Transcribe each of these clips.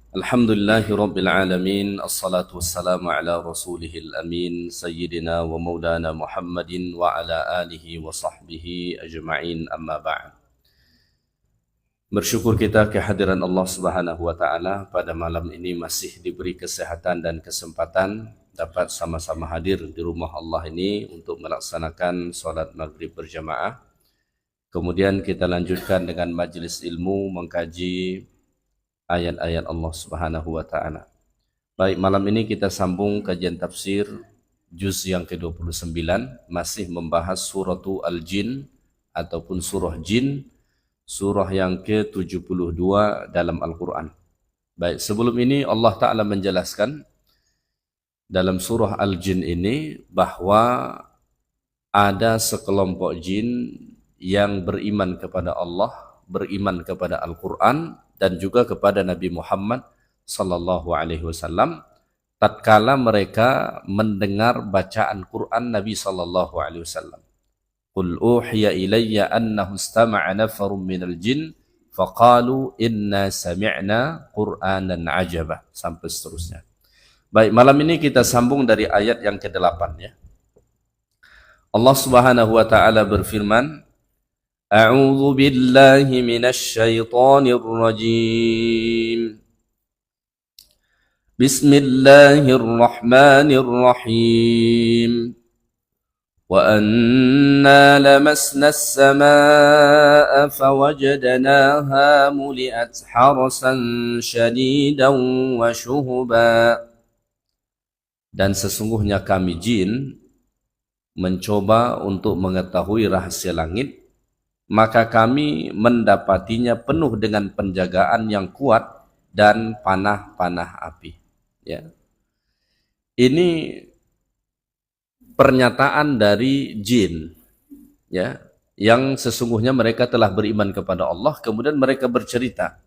Alhamdulillahi Rabbil Alamin. Assalatu wassalamu ala rasulihil amin Sayyidina wa maulana Muhammadin wa ala alihi wa sahbihi ajma'in, amma ba'd. Bersyukur kita kehadiran Allah Subhanahu wa ta'ala pada malam ini masih diberi kesehatan dan kesempatan dapat sama-sama hadir di rumah Allah ini untuk melaksanakan sholat maghrib berjamaah. Kemudian kita lanjutkan dengan majelis ilmu mengkaji ayat-ayat Allah Subhanahu wa ta'ala. Baik, malam ini kita sambung kajian tafsir juz yang ke-29, masih membahas suratu Al-Jin ataupun surah Jin, surah yang ke-72 dalam Al-Quran. Baik, sebelum ini Allah Ta'ala menjelaskan dalam surah Al-Jin ini bahwa ada sekelompok jin yang beriman kepada Allah, beriman kepada Al-Quran, dan juga kepada Nabi Muhammad sallallahu alaihi wasallam tatkala mereka mendengar bacaan Quran Nabi sallallahu alaihi wasallam. Qul uhiya ilayya annahu istama'a nafarun minal jin faqalu inna sami'na Qur'anan ajaba, sampai seterusnya. Baik, malam ini kita sambung dari ayat yang ke-8 ya. Allah Subhanahu wa taala berfirman, A'udzu billahi minasy syaithanir rajim. Bismillahirrahmanirrahim. Wa anna lamasna as-samaa'a fawajadnaha muli'at harasan shadidan wa shuhuba. Dan sesungguhnya kami jin mencoba untuk mengetahui rahasia langit, maka kami mendapatinya penuh dengan penjagaan yang kuat dan panah-panah api. Ya. Ini pernyataan dari jin, ya, yang sesungguhnya mereka telah beriman kepada Allah. Kemudian mereka bercerita.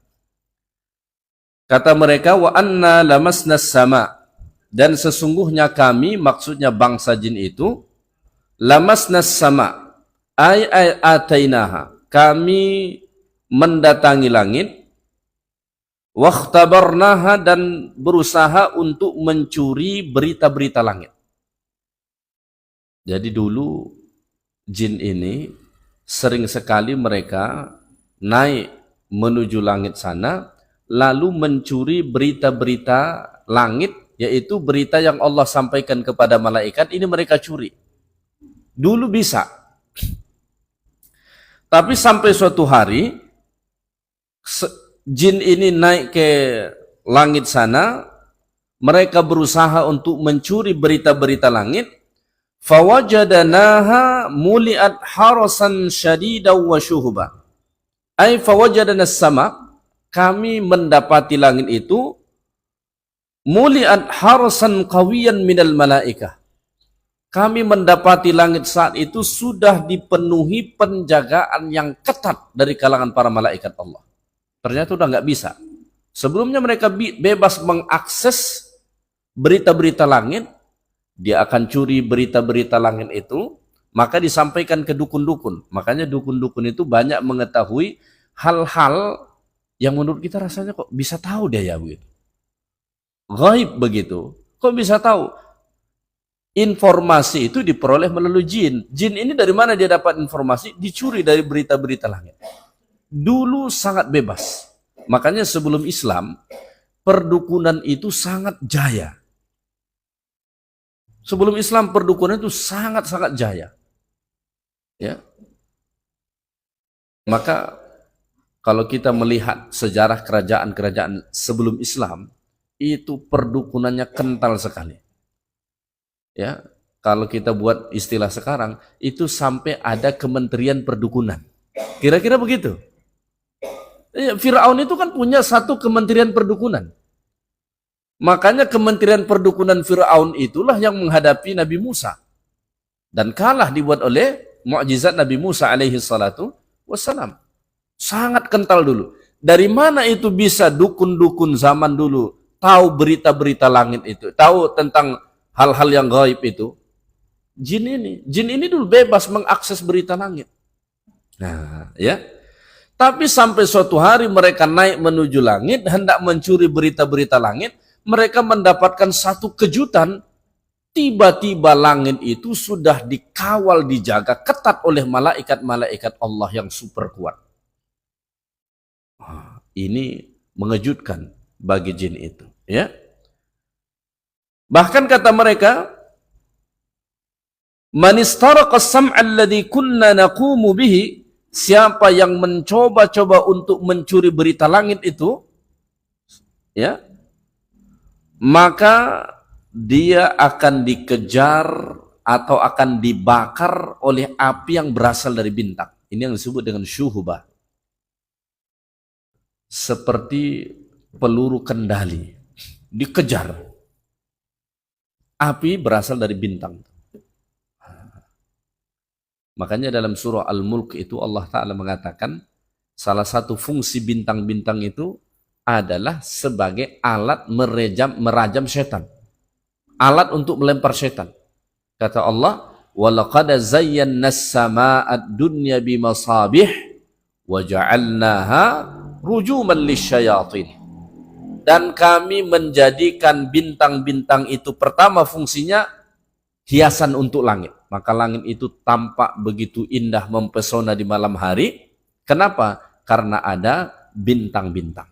Kata mereka, wa anna lamasna sama, dan sesungguhnya kami, maksudnya bangsa jin itu, lamasna sama, ay atainaha, kami mendatangi langit, wakhtabarnaha, dan berusaha untuk mencuri berita-berita langit. Jadi dulu jin ini sering sekali mereka naik menuju langit sana lalu mencuri berita-berita langit, yaitu berita yang Allah sampaikan kepada malaikat, ini mereka curi. Dulu bisa. Tapi sampai suatu hari jin ini naik ke langit sana, mereka berusaha untuk mencuri berita-berita langit. Fawajadnaha muli'at harasan shadidaw wa syuhuba. Ay fawajadna as-sama, kami mendapati langit itu muli'at harasan qawiyan minal malaikah. Kami mendapati langit saat itu sudah dipenuhi penjagaan yang ketat dari kalangan para malaikat Allah. Ternyata sudah nggak bisa. Sebelumnya mereka bebas mengakses berita-berita langit. Dia akan curi berita-berita langit itu, maka disampaikan ke dukun-dukun. Makanya dukun-dukun itu banyak mengetahui hal-hal yang menurut kita rasanya kok bisa tahu dia ya begitu. Gaib begitu. Kok bisa tahu? Informasi itu diperoleh melalui jin. Jin ini dari mana dia dapat informasi? Dicuri dari berita-berita langit. Dulu sangat bebas. Makanya sebelum Islam, perdukunan itu sangat jaya. Sebelum Islam, perdukunan itu sangat-sangat jaya. Ya. Maka kalau kita melihat sejarah kerajaan-kerajaan sebelum Islam, itu perdukunannya kental sekali. Ya, kalau kita buat istilah sekarang, itu sampai ada kementerian perdukunan. Kira-kira begitu. Ya, Fir'aun itu kan punya satu kementerian perdukunan. Makanya kementerian perdukunan Fir'aun itulah yang menghadapi Nabi Musa. Dan kalah dibuat oleh mukjizat Nabi Musa alaihi salatu wassalam. Sangat kental dulu. Dari mana itu bisa dukun-dukun zaman dulu tahu berita-berita langit itu, tahu tentang hal-hal yang gaib itu? Jin ini dulu bebas mengakses berita langit. Nah, ya. Tapi sampai suatu hari mereka naik menuju langit, hendak mencuri berita-berita langit, mereka mendapatkan satu kejutan. Tiba-tiba langit itu sudah dikawal, dijaga ketat oleh malaikat-malaikat Allah yang super kuat. Ini mengejutkan bagi jin itu, ya. Bahkan kata mereka, man istaraqa as-sam'a alladhi kunna naqumu bihi, siapa yang mencoba-coba untuk mencuri berita langit itu, ya, maka dia akan dikejar atau akan dibakar oleh api yang berasal dari bintang. Ini yang disebut dengan syuhbah. Seperti peluru kendali. Dikejar. Api berasal dari bintang. Makanya dalam surah Al-Mulk itu Allah Ta'ala mengatakan, salah satu fungsi bintang-bintang itu adalah sebagai alat merajam setan. Alat untuk melempar setan. Kata Allah, وَلَقَدَ زَيَّنَّا السَّمَاءَ الدُّنْيَا بِمَصَابِحِ وَجَعَلْنَاهَا رُجُومًا لِلشَّيَاطِينِ. Dan kami menjadikan bintang-bintang itu pertama fungsinya hiasan untuk langit. Maka langit itu tampak begitu indah mempesona di malam hari. Kenapa? Karena ada bintang-bintang.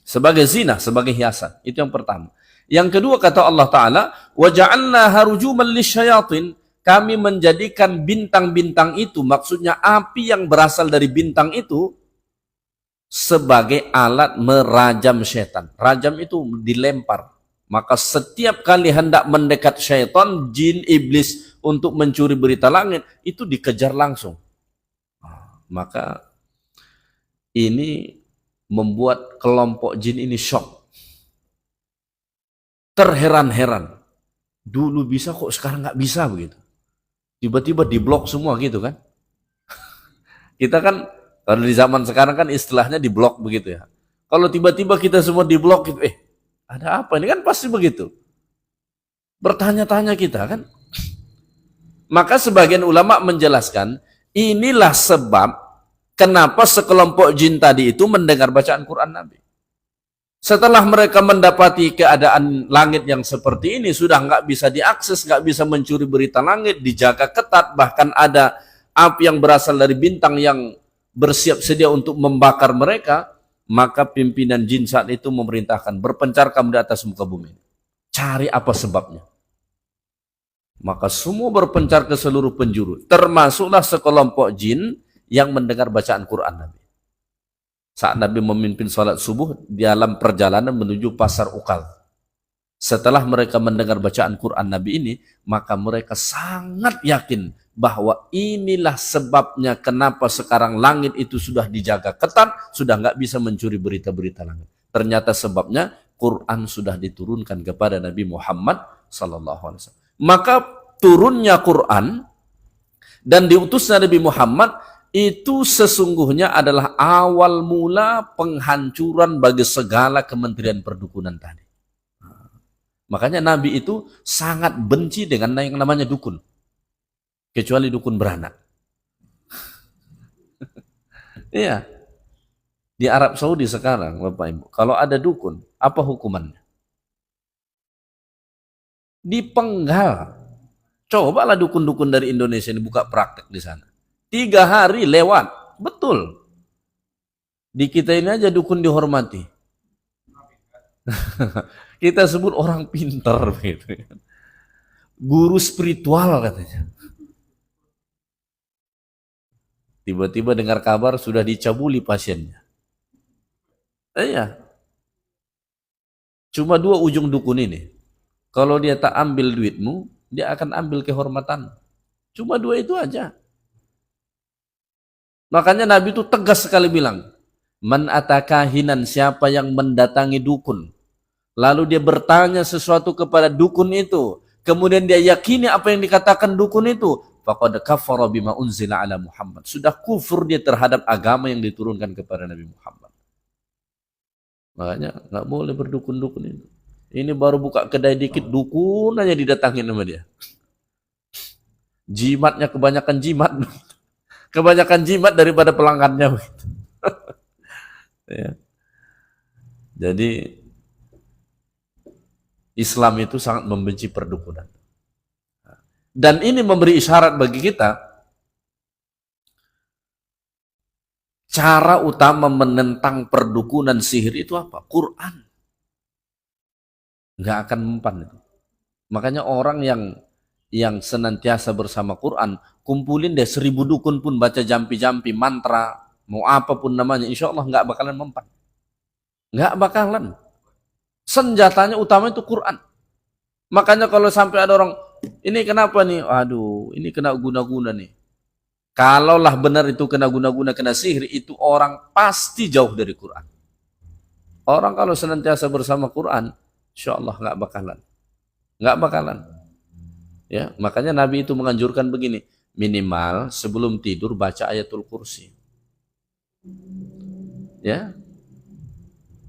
Sebagai zina, sebagai hiasan. Itu yang pertama. Yang kedua kata Allah Ta'ala, وَجَعَلْنَاهَا رُجُومًا لِلشَّيَاطِينِ. Kami menjadikan bintang-bintang itu, maksudnya api yang berasal dari bintang itu, sebagai alat merajam setan. Rajam itu dilempar. Maka setiap kali hendak mendekat syaitan, jin, iblis untuk mencuri berita langit, itu dikejar langsung. Maka ini membuat kelompok jin ini shock. Terheran-heran. Dulu bisa kok sekarang nggak bisa begitu. Tiba-tiba diblok semua gitu kan. Kita kan, kalau di zaman sekarang kan istilahnya diblok begitu ya. Kalau tiba-tiba kita semua diblok gitu, ada apa? Ini kan pasti begitu. Bertanya-tanya kita kan. Maka sebagian ulama menjelaskan, inilah sebab kenapa sekelompok jin tadi itu mendengar bacaan Quran Nabi. Setelah mereka mendapati keadaan langit yang seperti ini, sudah nggak bisa diakses, nggak bisa mencuri berita langit, dijaga ketat, bahkan ada api yang berasal dari bintang yang bersiap sedia untuk membakar mereka, maka pimpinan jin saat itu memerintahkan, berpencar kamu di atas muka bumi. Cari apa sebabnya. Maka semua berpencar ke seluruh penjuru, termasuklah sekelompok jin yang mendengar bacaan Quran Nabi. Saat Nabi memimpin sholat subuh dalam perjalanan menuju pasar Ukal. Setelah mereka mendengar bacaan Quran Nabi ini, maka mereka sangat yakin bahwa inilah sebabnya kenapa sekarang langit itu sudah dijaga ketat, sudah nggak bisa mencuri berita-berita langit. Ternyata sebabnya Quran sudah diturunkan kepada Nabi Muhammad SAW. Maka turunnya Quran dan diutusnya Nabi Muhammad itu sesungguhnya adalah awal mula penghancuran bagi segala kementerian perdukunan tadi. Makanya Nabi itu sangat benci dengan yang namanya dukun. Kecuali dukun beranak. Iya. Di Arab Saudi sekarang, Bapak Ibu, kalau ada dukun, apa hukumannya? Dipenggal. Cobalah dukun-dukun dari Indonesia ini buka praktek di sana. 3 hari lewat, betul. Di kita ini aja dukun dihormati. Kita sebut orang pintar gitu. Guru spiritual katanya. Tiba-tiba dengar kabar sudah dicabuli pasiennya. Iya. Cuma 2 ujung dukun ini. Kalau dia tak ambil duitmu, dia akan ambil kehormatan. Cuma 2 itu aja. Makanya Nabi itu tegas sekali bilang, man atakahinan, siapa yang mendatangi dukun, lalu dia bertanya sesuatu kepada dukun itu, kemudian dia yakini apa yang dikatakan dukun itu, faqad kafara bima unzila ala Muhammad. Sudah kufur dia terhadap agama yang diturunkan kepada Nabi Muhammad. Makanya nggak boleh berdukun-dukun itu. Ini baru buka kedai dikit, dukun aja didatangin sama dia. Jimatnya kebanyakan jimat. Kebanyakan jimat daripada pelanggannya. Ya. Jadi Islam itu sangat membenci perdukunan. Dan ini memberi isyarat bagi kita, cara utama menentang perdukunan sihir itu apa? Quran. Nggak akan mempan itu. Makanya orang yang senantiasa bersama Quran, kumpulin deh 1000 dukun pun baca jampi-jampi, mantra, mau apapun namanya, insya Allah nggak bakalan mempan. Nggak bakalan. Senjatanya utama itu Quran. Makanya kalau sampai ada orang, ini kenapa nih? Aduh, ini kena guna-guna nih. Kalaulah benar itu kena guna-guna, kena sihir, itu orang pasti jauh dari Quran. Orang kalau senantiasa bersama Quran, insya Allah nggak bakalan. Nggak bakalan. Ya, makanya Nabi itu menganjurkan begini, minimal sebelum tidur baca ayatul kursi. Ya.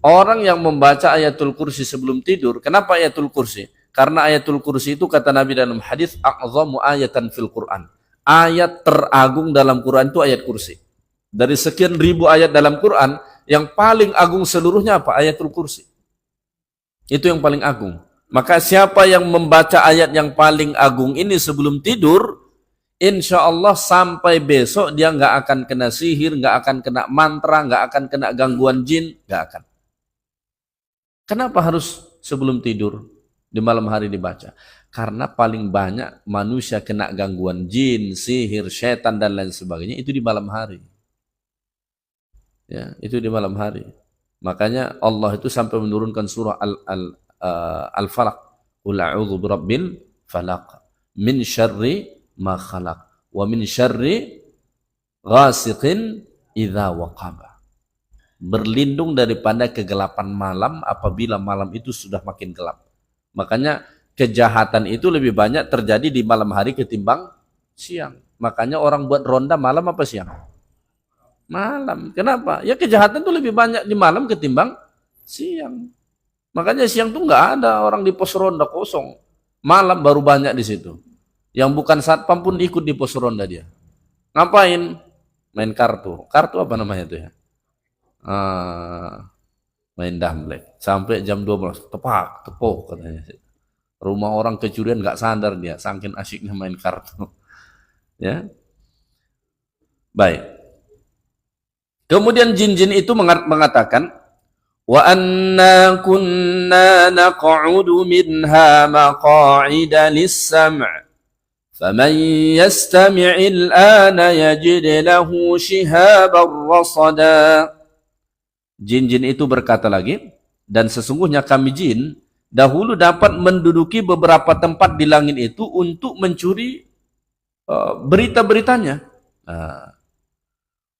Orang yang membaca ayatul kursi sebelum tidur, kenapa ayatul kursi? Karena ayatul kursi itu kata Nabi dalam hadis, a'zamu ayatan fil Quran. Ayat teragung dalam Quran itu ayat kursi. Dari sekian ribu ayat dalam Quran, yang paling agung seluruhnya apa? Ayatul kursi. Itu yang paling agung. Maka siapa yang membaca ayat yang paling agung ini sebelum tidur, insya Allah sampai besok dia nggak akan kena sihir, nggak akan kena mantra, nggak akan kena gangguan jin, nggak akan. Kenapa harus sebelum tidur di malam hari dibaca? Karena paling banyak manusia kena gangguan jin, sihir, setan dan lain sebagainya itu di malam hari. Ya, itu di malam hari. Makanya Allah itu sampai menurunkan surah Al-Falaq. Qul a'udzu birabbil falaq min syarri ma khalaq wa min syarri ghasiqin idza waqaba. Berlindung daripada kegelapan malam apabila malam itu sudah makin gelap. Makanya kejahatan itu lebih banyak terjadi di malam hari ketimbang siang. Makanya orang buat ronda malam apa siang? Malam. Kenapa? Ya kejahatan itu lebih banyak di malam ketimbang siang. Makanya siang tuh nggak ada orang di pos ronda, kosong. Malam baru banyak di situ. Yang bukan satpam pun ikut di pos ronda dia. Ngapain? Main kartu. Kartu apa namanya itu ya? Main damlek. Sampai jam 12. Tepak, tepuk katanya. Rumah orang kecurian nggak sadar dia. Saking asyiknya main kartu. Ya. Baik. Kemudian jin-jin itu mengatakan, wa anna kunna naq'udu minha maq'ida lis-sam'. Faman yastami'il ana yajid lahu shihaban rasada. Jin-jin itu berkata lagi, dan sesungguhnya kami jin dahulu dapat menduduki beberapa tempat di langit itu untuk mencuri berita-beritanya.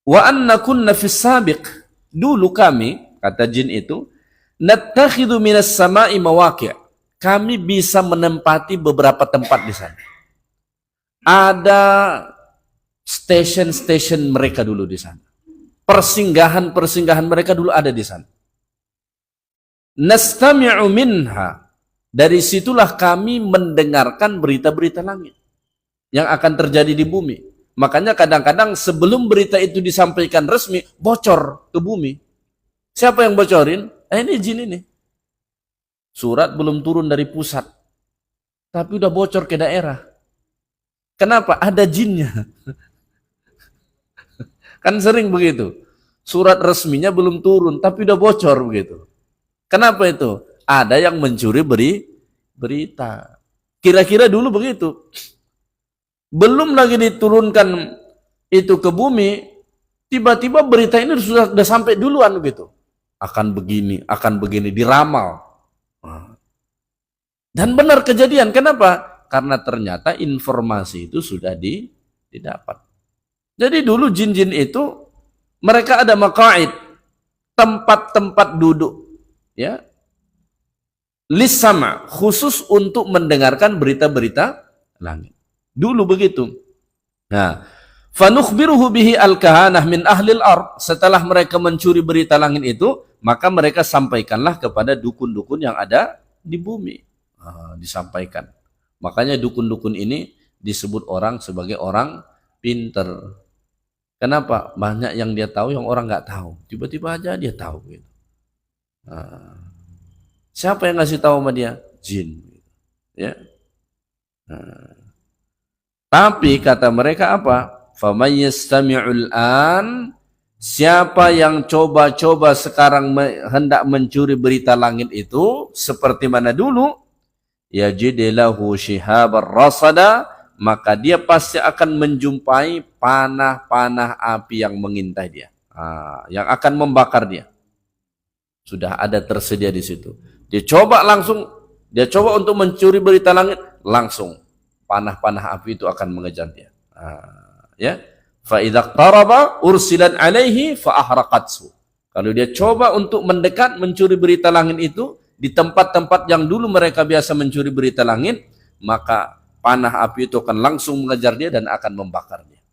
Wa anna kunna fis sabiq. Dulu kami, kata jin itu, nattakhidhu minas sama'i mawaqi'. Kami bisa menempati beberapa tempat di sana. Ada stasiun-stasiun mereka dulu di sana. Persinggahan-persinggahan mereka dulu ada di sana. Nastami'u minha. Dari situlah kami mendengarkan berita-berita langit yang akan terjadi di bumi. Makanya kadang-kadang sebelum berita itu disampaikan resmi, bocor ke bumi. Siapa yang bocorin? Ini jin ini. Surat belum turun dari pusat, tapi udah bocor ke daerah. Kenapa? Ada jinnya. Kan sering begitu. Surat resminya belum turun, tapi udah bocor begitu. Kenapa itu? Ada yang mencuri berita. Kira-kira dulu begitu. Belum lagi diturunkan itu ke bumi, tiba-tiba berita ini sudah sampai duluan begitu. Akan begini, diramal. Dan benar kejadian. Kenapa? Karena ternyata informasi itu sudah didapat. Jadi dulu jin-jin itu mereka ada maqaid, tempat-tempat duduk, ya, lis-sama, khusus untuk mendengarkan berita-berita langit. Dulu begitu. Nah, fanukhbiruhu bihi al-kahanah min ahlil ard. Setelah mereka mencuri berita langit itu, maka mereka sampaikanlah kepada dukun-dukun yang ada di bumi. Disampaikan. Makanya dukun-dukun ini disebut orang sebagai orang pinter. Kenapa? Banyak yang dia tahu yang orang nggak tahu. Tiba-tiba aja dia tahu gitu. Nah, siapa yang ngasih tahu sama dia? Jin. Ya. Nah, tapi kata mereka apa? Faman yastami'ul an, siapa yang coba-coba sekarang hendak mencuri berita langit itu seperti mana dulu, yajidilahu shihabar rasada, maka dia pasti akan menjumpai panah-panah api yang mengintai dia, yang akan membakar dia. Sudah ada tersedia di situ. Dia coba untuk mencuri berita langit, langsung panah-panah api itu akan mengejar dia. Ya, fa idza qaraba ursilan alaihi fa ahraqathu. Kalau dia coba untuk mendekat mencuri berita langit itu di tempat-tempat yang dulu mereka biasa mencuri berita langit, maka panah api itu akan langsung mengejar dia dan akan membakar dia.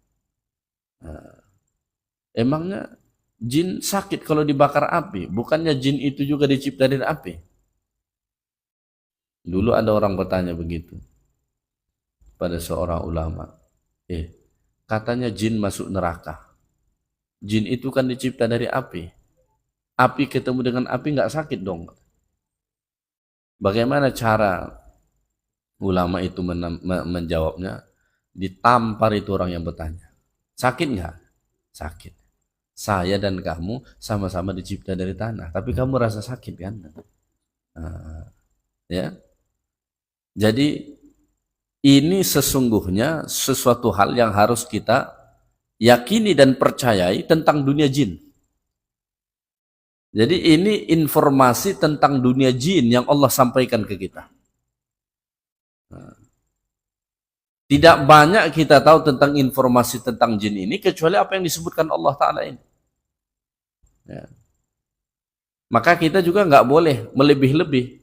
Emangnya jin sakit kalau dibakar api? Bukannya jin itu juga dicipta dari api? Dulu ada orang bertanya begitu pada seorang ulama. Katanya jin masuk neraka. Jin itu kan dicipta dari api. Api ketemu dengan api nggak sakit dong. Bagaimana cara ulama itu menjawabnya? Ditampar itu orang yang bertanya. Sakit nggak? Sakit. Saya dan kamu sama-sama dicipta dari tanah, tapi kamu rasa sakit kan? Ya. Jadi ini sesungguhnya sesuatu hal yang harus kita yakini dan percayai tentang dunia jin. Jadi ini informasi tentang dunia jin yang Allah sampaikan ke kita. Tidak banyak kita tahu tentang informasi tentang jin ini kecuali apa yang disebutkan Allah Ta'ala ini. Ya. Maka kita juga nggak boleh melebih-lebih.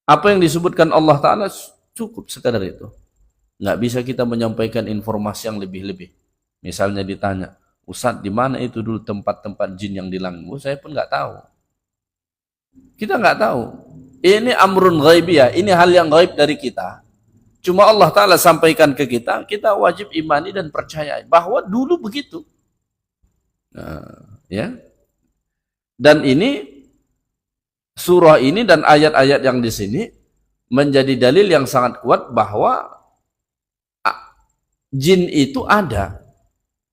Apa yang disebutkan Allah Ta'ala cukup sekadar itu. Nggak bisa kita menyampaikan informasi yang lebih-lebih. Misalnya ditanya, Ustadz, di mana itu dulu tempat-tempat jin yang di langit? Saya pun nggak tahu. Kita nggak tahu. Ini amrun ghaibiyah, ini hal yang gaib dari kita. Cuma Allah Ta'ala sampaikan ke kita, kita wajib imani dan percaya bahwa dulu begitu. Ya. Dan ini, surah ini dan ayat-ayat yang di sini menjadi dalil yang sangat kuat bahwa jin itu ada.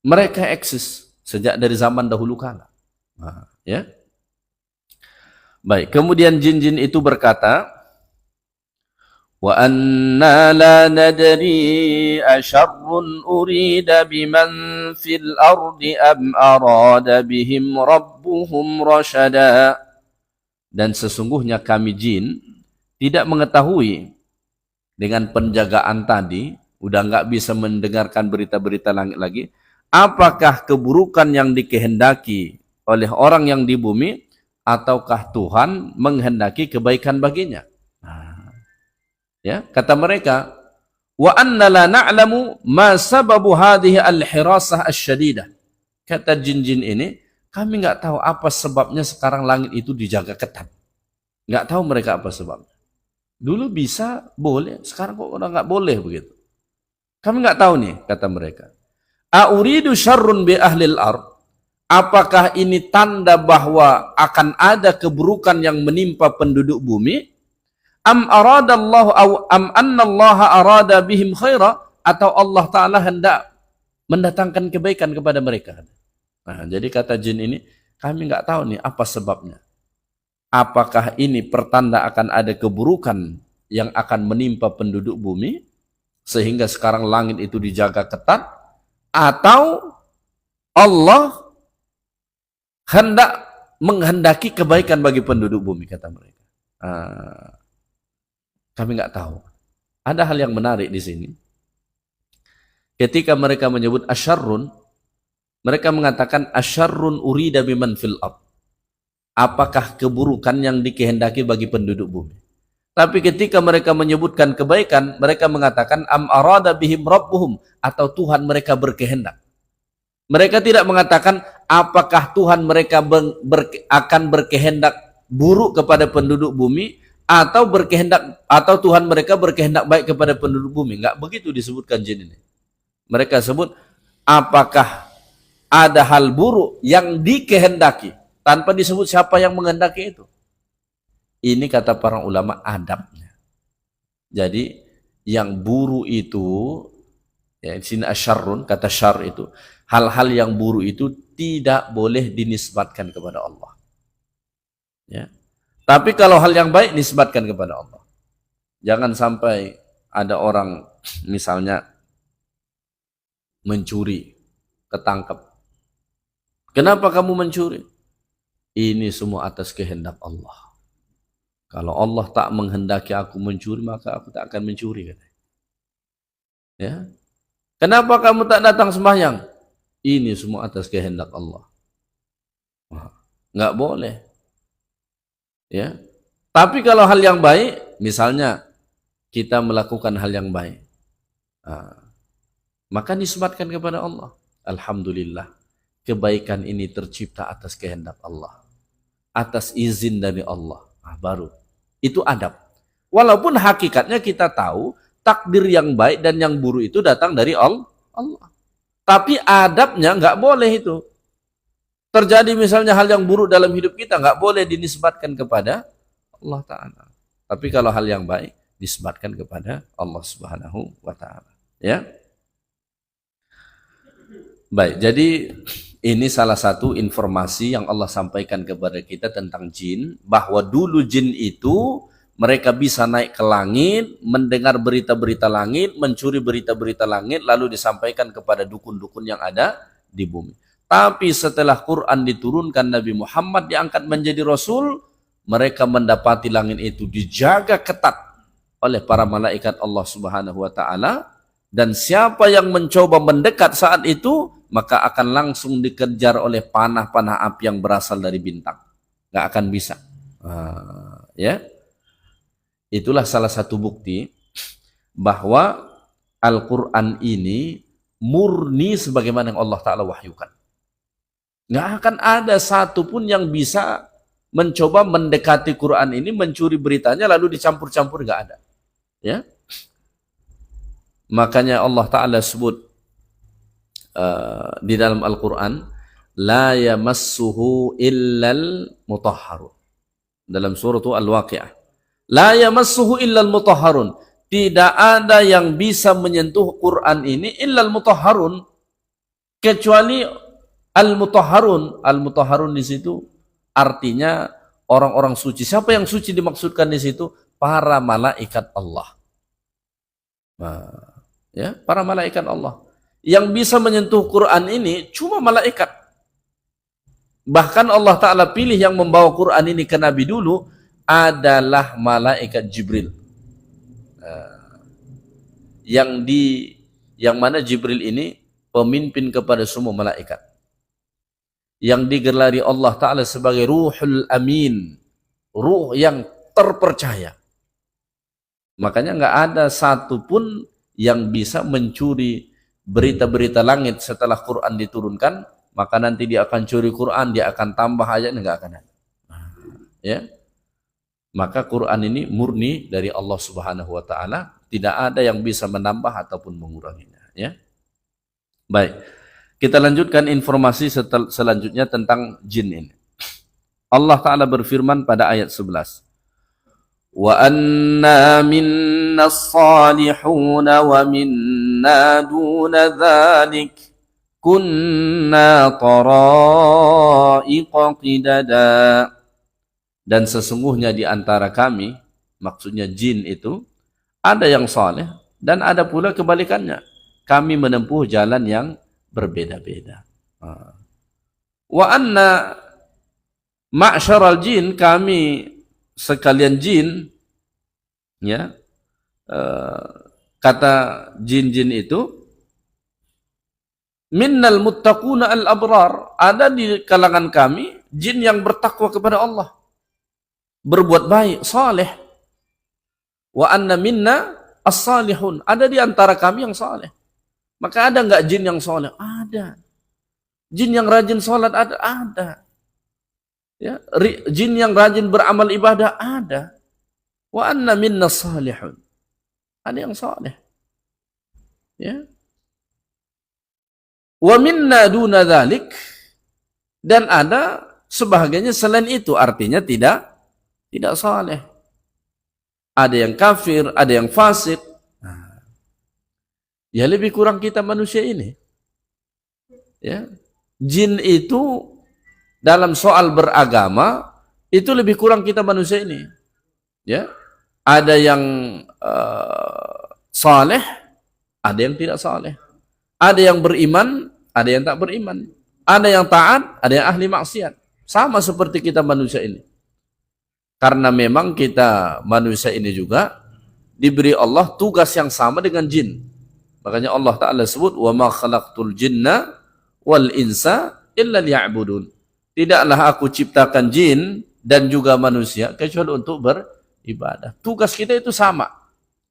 Mereka eksis sejak dari zaman dahulu kala. Ya. Baik, kemudian jin-jin itu berkata, wa anna la nadri asyarrun urida biman fil ardi am arada bihim rabbuhum rasyada. Dan sesungguhnya kami jin tidak mengetahui dengan penjagaan tadi, udah nggak bisa mendengarkan berita-berita langit lagi, apakah keburukan yang dikehendaki oleh orang yang di bumi ataukah Tuhan menghendaki kebaikan baginya. Ya, kata mereka, wa anna la na'lamu ma sababu hadhihi al-hirasah asy-syadidah. Kata jin-jin ini, kami nggak tahu apa sebabnya sekarang langit itu dijaga ketat. Nggak tahu mereka apa sebabnya. Dulu bisa, boleh, sekarang kok udah nggak boleh begitu. Kami nggak tahu nih, kata mereka. A'uridu syarrun bi ahlil ard. Apakah ini tanda bahwa akan ada keburukan yang menimpa penduduk bumi? Am aradallahu am annallaha arada bihim khaira, atau Allah Ta'ala hendak mendatangkan kebaikan kepada mereka. Nah, jadi kata jin ini, kami nggak tahu nih apa sebabnya. Apakah ini pertanda akan ada keburukan yang akan menimpa penduduk bumi sehingga sekarang langit itu dijaga ketat, atau Allah hendak menghendaki kebaikan bagi penduduk bumi, kata mereka. Kami nggak tahu. Ada hal yang menarik di sini. Ketika mereka menyebut asyarrun, mereka mengatakan asyarrun urida biman fil ard. Apakah keburukan yang dikehendaki bagi penduduk bumi? Tapi ketika mereka menyebutkan kebaikan, mereka mengatakan am arada bihim rabbuhum, atau Tuhan mereka berkehendak. Mereka tidak mengatakan apakah Tuhan mereka akan berkehendak buruk kepada penduduk bumi, atau Tuhan mereka berkehendak baik kepada penduduk bumi. Enggak begitu disebutkan jin ini. Mereka sebut apakah ada hal buruk yang dikehendaki tanpa disebut siapa yang menghendaki itu. Ini kata para ulama adabnya. Jadi yang buruk itu, ya di sini asyarrun, kata syar itu, hal-hal yang buruk itu tidak boleh dinisbatkan kepada Allah. Ya. Tapi kalau hal yang baik nisbatkan kepada Allah. Jangan sampai ada orang misalnya mencuri, ketangkap. Kenapa kamu mencuri? Ini semua atas kehendak Allah. Kalau Allah tak menghendaki aku mencuri, maka aku tak akan mencuri. Ya. Kenapa kamu tak datang sembahyang? Ini semua atas kehendak Allah. Nggak boleh. Ya. Tapi kalau hal yang baik, misalnya kita melakukan hal yang baik, maka nisbatkan kepada Allah. Alhamdulillah, kebaikan ini tercipta atas kehendak Allah, atas izin dari Allah. Baru itu adab. Walaupun hakikatnya kita tahu takdir yang baik dan yang buruk itu datang dari Allah. Tapi adabnya nggak boleh itu. Terjadi misalnya hal yang buruk dalam hidup kita, nggak boleh dinisbatkan kepada Allah Ta'ala. Tapi kalau hal yang baik, nisbatkan kepada Allah Subhanahu wa Ta'ala. Ya. Baik, jadi ini salah satu informasi yang Allah sampaikan kepada kita tentang jin, bahwa dulu jin itu mereka bisa naik ke langit, mendengar berita-berita langit, mencuri berita-berita langit, lalu disampaikan kepada dukun-dukun yang ada di bumi. Tapi setelah Quran diturunkan, Nabi Muhammad diangkat menjadi Rasul, mereka mendapati langit itu dijaga ketat oleh para malaikat Allah Subhanahu wa Ta'ala, dan siapa yang mencoba mendekat saat itu, maka akan langsung dikejar oleh panah-panah api yang berasal dari bintang. Nggak akan bisa. Ya, itulah salah satu bukti bahwa Al-Quran ini murni sebagaimana yang Allah Ta'ala wahyukan. Nggak akan ada satupun yang bisa mencoba mendekati Quran ini, mencuri beritanya lalu dicampur-campur, nggak ada. Ya, makanya Allah Ta'ala sebut di dalam Al-Quran, la yamassuhu illal mutahharun. Dalam surah Al-Waqi'ah, la yamassuhu illal mutahharun, tidak ada yang bisa menyentuh Quran ini illal mutahharun, kecuali al-mutahharun. Al-mutahharun di situ artinya orang-orang suci. Siapa yang suci dimaksudkan di situ? Para malaikat Allah. Ya, para malaikat Allah. Yang bisa menyentuh Quran ini cuma malaikat. Bahkan Allah Ta'ala pilih yang membawa Quran ini ke Nabi dulu adalah malaikat Jibril. Yang mana Jibril ini pemimpin kepada semua malaikat. Yang digelari Allah Ta'ala sebagai Ruhul Amin, ruh yang terpercaya. Makanya nggak ada satupun yang bisa mencuri berita-berita langit setelah Quran diturunkan, maka nanti dia akan curi Quran, dia akan tambah ayat, nggak akan ada. Ya, maka Quran ini murni dari Allah Subhanahu wa Ta'ala, tidak ada yang bisa menambah ataupun menguranginya. Ya, baik. Kita lanjutkan informasi selanjutnya tentang jin ini. Allah Ta'ala berfirman pada ayat 11. Wa anna minna as-salihuna wa minna duna dhalik kunna tara'iqa qidada. Dan sesungguhnya di antara kami, maksudnya jin itu, ada yang saleh dan ada pula kebalikannya. Kami menempuh jalan yang berbeda-beda. Wa anna ma'syaral jin, kami sekalian jin, ya, kata jin-jin itu, minnal muttaquna al-abrar, ada di kalangan kami jin yang bertakwa kepada Allah, berbuat baik, saleh. Wa anna minna as-salihun, ada di antara kami yang saleh. Maka ada enggak jin yang saleh? Ada. Jin yang rajin salat ada. Ya, jin yang rajin beramal ibadah ada. Wa anna minna salihun, ada yang saleh. Ya. Wa minna duna dzalik, dan ada sebahagiannya selain itu, artinya tidak saleh. Ada yang kafir, ada yang fasik. Ya lebih kurang kita manusia ini. Ya. Jin itu dalam soal beragama itu lebih kurang kita manusia ini. Ya. Ada yang saleh, ada yang tidak saleh. Ada yang beriman, ada yang tak beriman. Ada yang taat, ada yang ahli maksiat. Sama seperti kita manusia ini. Karena memang kita manusia ini juga diberi Allah tugas yang sama dengan jin. Makanya Allah Ta'ala sebut, وَمَا خَلَقْتُ الْجِنَّ وَالْإِنْسَ إِلَّا لِيَعْبُدُونَ. Tidaklah aku ciptakan jin dan juga manusia kecuali untuk beribadah. Tugas kita itu sama.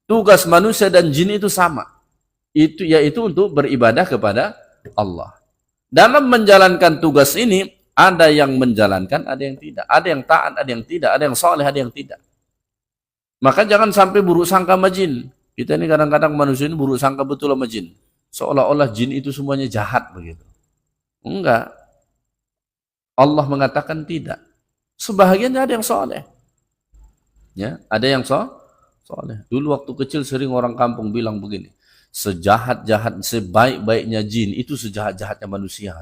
Tugas manusia dan jin itu sama. Itu yaitu untuk beribadah kepada Allah. Dalam menjalankan tugas ini, ada yang menjalankan, ada yang tidak. Ada yang taat, ada yang tidak. Ada yang soleh, ada yang tidak. Maka jangan sampai buruk sangka sama jin. Kita ini kadang-kadang manusia ini buruk sangka betul sama jin. Seolah-olah jin itu semuanya jahat begitu. Enggak. Allah mengatakan tidak. Sebahagiannya ada yang soleh. Ya, ada yang soleh. Dulu waktu kecil sering orang kampung bilang begini. Sejahat-jahat, sebaik-baiknya jin itu sejahat-jahatnya manusia.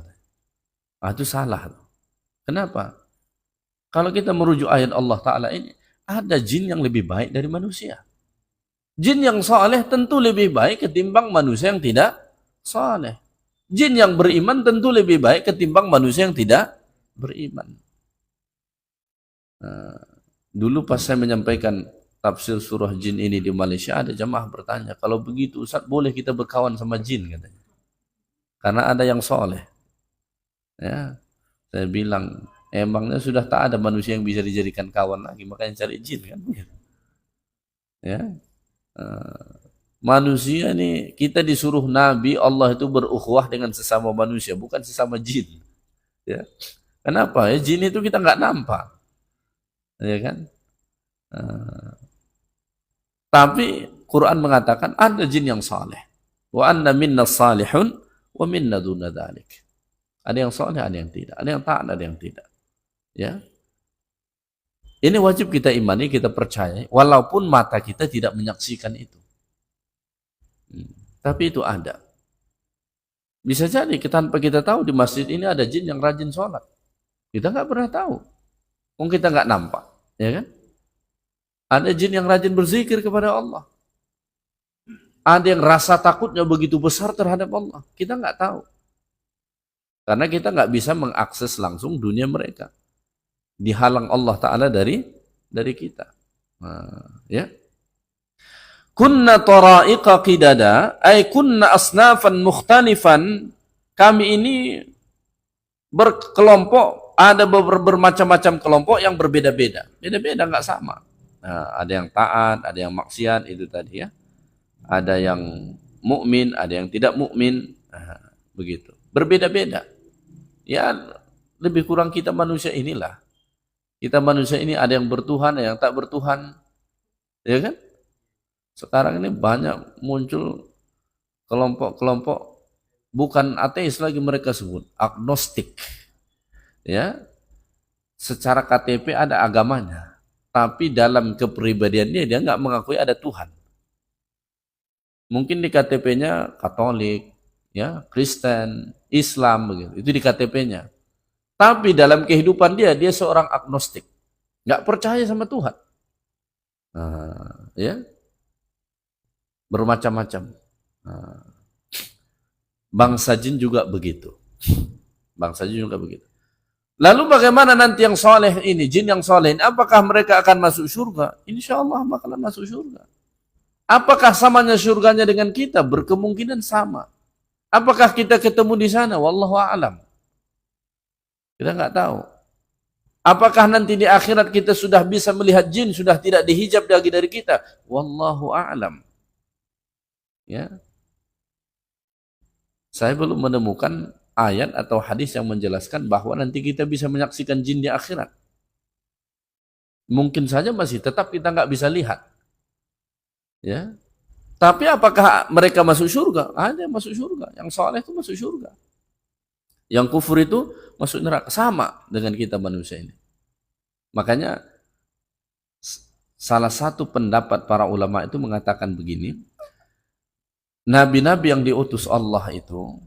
Ah, itu salah. Kenapa? Kalau kita merujuk ayat Allah Ta'ala ini, ada jin yang lebih baik dari manusia. Jin yang saleh tentu lebih baik ketimbang manusia yang tidak saleh. Jin yang beriman tentu lebih baik ketimbang manusia yang tidak beriman. Nah, dulu pas saya menyampaikan tafsir surah jin ini di Malaysia, ada jamaah bertanya, kalau begitu Ustaz, boleh kita berkawan sama jin katanya? Karena ada yang saleh. Ya, saya bilang, emangnya sudah tak ada manusia yang bisa dijadikan kawan lagi, makanya cari jin kan? Ya, manusia nih, kita disuruh Nabi Allah itu berukhuwah dengan sesama manusia, bukan sesama jin. Ya, kenapa? Ya, jin itu kita nggak nampak, ya kan? Tapi Quran mengatakan ada jin yang saleh. Wa anna minna salihun wa minna duna dzalik. Ada yang saleh, ada yang tidak. Ada yang taat, ada yang tidak. Ya. Ini wajib kita imani, kita percaya, walaupun mata kita tidak menyaksikan itu. Tapi itu ada. Bisa jadi tanpa kita tahu di masjid ini ada jin yang rajin sholat. Kita nggak pernah tahu. Mungkin kita nggak nampak, ya kan? Ada jin yang rajin berzikir kepada Allah. Ada yang rasa takutnya begitu besar terhadap Allah. Kita nggak tahu. Karena kita nggak bisa mengakses langsung dunia mereka. Dihalang Allah Ta'ala dari kita. Ya. Kunna tara'iqa qidada, ay kunna asnafan mukhtalifan. Kami ini berkelompok, ada bermacam-macam kelompok yang berbeda-beda. Beda-beda, nggak sama. Nah, ada yang taat, ada yang maksiat, itu tadi ya. Ada yang mukmin, ada yang tidak mukmin. Nah, begitu. Berbeda-beda. Ya, lebih kurang kita manusia inilah. Kita manusia ini ada yang bertuhan, ada yang tak bertuhan. Ya kan? Sekarang ini banyak muncul kelompok-kelompok bukan ateis lagi mereka sebut, agnostik. Ya. Secara KTP ada agamanya, tapi dalam kepribadiannya dia nggak mengakui ada Tuhan. Mungkin di KTP-nya Katolik, ya, Kristen, Islam begitu. Itu di KTP-nya. Tapi dalam kehidupan dia seorang agnostik. Nggak percaya sama Tuhan. Ya. Bermacam-macam. Bangsa jin juga begitu. Bangsa jin juga begitu. Lalu bagaimana nanti yang soleh ini, jin yang soleh ini, apakah mereka akan masuk surga? Insya Allah bakalan masuk surga. Apakah samanya surganya dengan kita? Berkemungkinan sama. Apakah kita ketemu di sana? Wallahu a'lam. Kita nggak tahu. Apakah nanti di akhirat kita sudah bisa melihat jin, sudah tidak dihijab lagi dari kita? Wallahu a'lam. Ya. Saya belum menemukan ayat atau hadis yang menjelaskan bahwa nanti kita bisa menyaksikan jin di akhirat. Mungkin saja masih tetap kita nggak bisa lihat. Ya. Tapi apakah mereka masuk surga? Ada yang masuk surga. Yang soleh itu masuk surga. Yang kufur itu masuk neraka, sama dengan kita manusia ini. Makanya salah satu pendapat para ulama itu mengatakan begini, nabi-nabi yang diutus Allah itu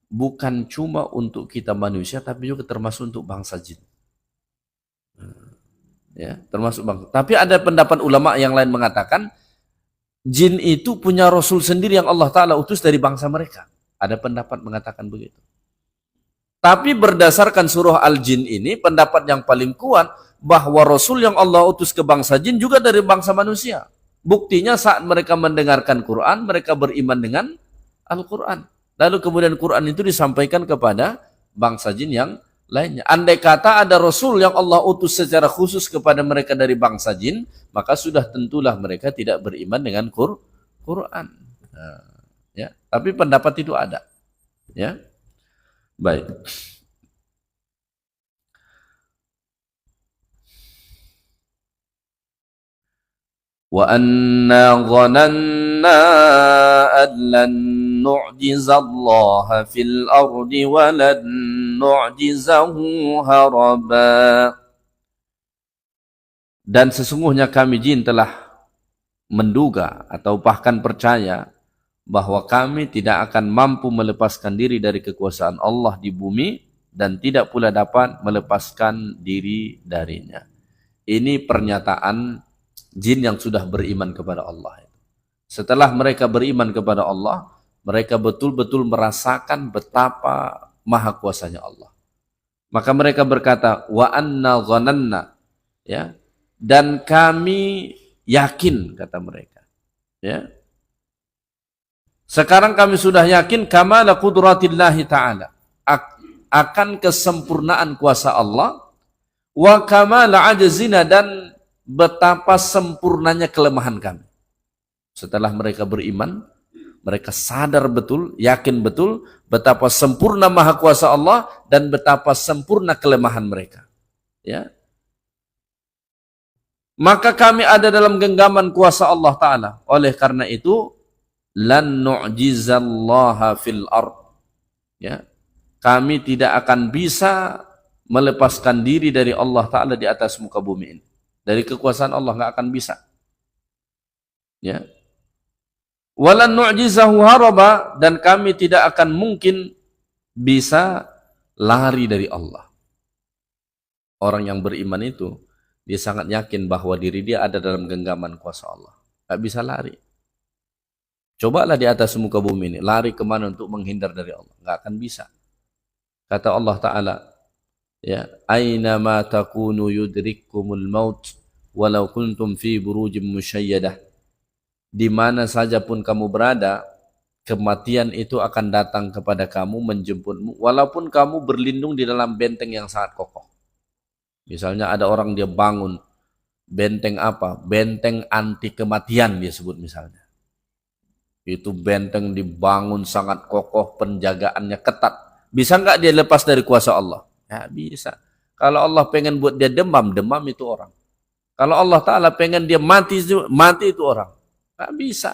bukan cuma untuk kita manusia, tapi juga termasuk untuk bangsa jin. Ya, termasuk bangsa. Tapi ada pendapat ulama yang lain mengatakan jin itu punya rasul sendiri yang Allah Ta'ala utus dari bangsa mereka. Ada pendapat mengatakan begitu. Tapi berdasarkan surah Al-Jin ini, pendapat yang paling kuat bahwa rasul yang Allah utus ke bangsa jin juga dari bangsa manusia. Buktinya saat mereka mendengarkan Quran, mereka beriman dengan Al-Quran. Lalu kemudian Quran itu disampaikan kepada bangsa jin yang lainnya. Andai kata ada Rasul yang Allah utus secara khusus kepada mereka dari bangsa jin, maka sudah tentulah mereka tidak beriman dengan Quran. Nah, ya. Tapi pendapat itu ada. Ya, baik. Wa anna dhananna an lan nu'jizallaha fil ardi wa lan nu'jizahu haraba. Dan sesungguhnya kami jin telah menduga atau bahkan percaya bahwa kami tidak akan mampu melepaskan diri dari kekuasaan Allah di bumi dan tidak pula dapat melepaskan diri darinya. Ini pernyataan jin yang sudah beriman kepada Allah. Setelah mereka beriman kepada Allah, mereka betul-betul merasakan betapa maha kuasanya Allah. Maka mereka berkata, wa anna dhananna, ya, dan kami yakin, kata mereka, ya. Sekarang kami sudah yakin kamala qudratillahi ta'ala, akan kesempurnaan kuasa Allah, wa kamala ajzina, dan betapa sempurnanya kelemahan kami. Setelah mereka beriman, mereka sadar betul, yakin betul betapa sempurna maha kuasa Allah dan betapa sempurna kelemahan mereka. Ya. Maka kami ada dalam genggaman kuasa Allah Ta'ala. Oleh karena itu, lan nu'jizallaha fil ard. Ya. Kami tidak akan bisa melepaskan diri dari Allah Ta'ala di atas muka bumi ini. Dari kekuasaan Allah nggak akan bisa. Ya. Walan nu'jizahu haraba, dan kami tidak akan mungkin bisa lari dari Allah. Orang yang beriman itu dia sangat yakin bahwa diri dia ada dalam genggaman kuasa Allah. Nggak bisa lari. Cobalah di atas muka bumi ini, lari kemana untuk menghindar dari Allah? Nggak akan bisa. Kata Allah Ta'ala, ya, aina ma takunu yudrikkumul maut walau kuntum fi burujim musyayyadah. Di mana saja pun kamu berada, kematian itu akan datang kepada kamu menjemputmu walaupun kamu berlindung di dalam benteng yang sangat kokoh. Misalnya ada orang dia bangun benteng apa? Benteng anti kematian dia sebut misalnya. Itu benteng dibangun sangat kokoh, penjagaannya ketat. Bisa nggak dia lepas dari kuasa Allah? Ya bisa. Kalau Allah pengen buat dia demam, demam itu orang. Kalau Allah Ta'ala pengen dia mati, mati itu orang. Nggak bisa.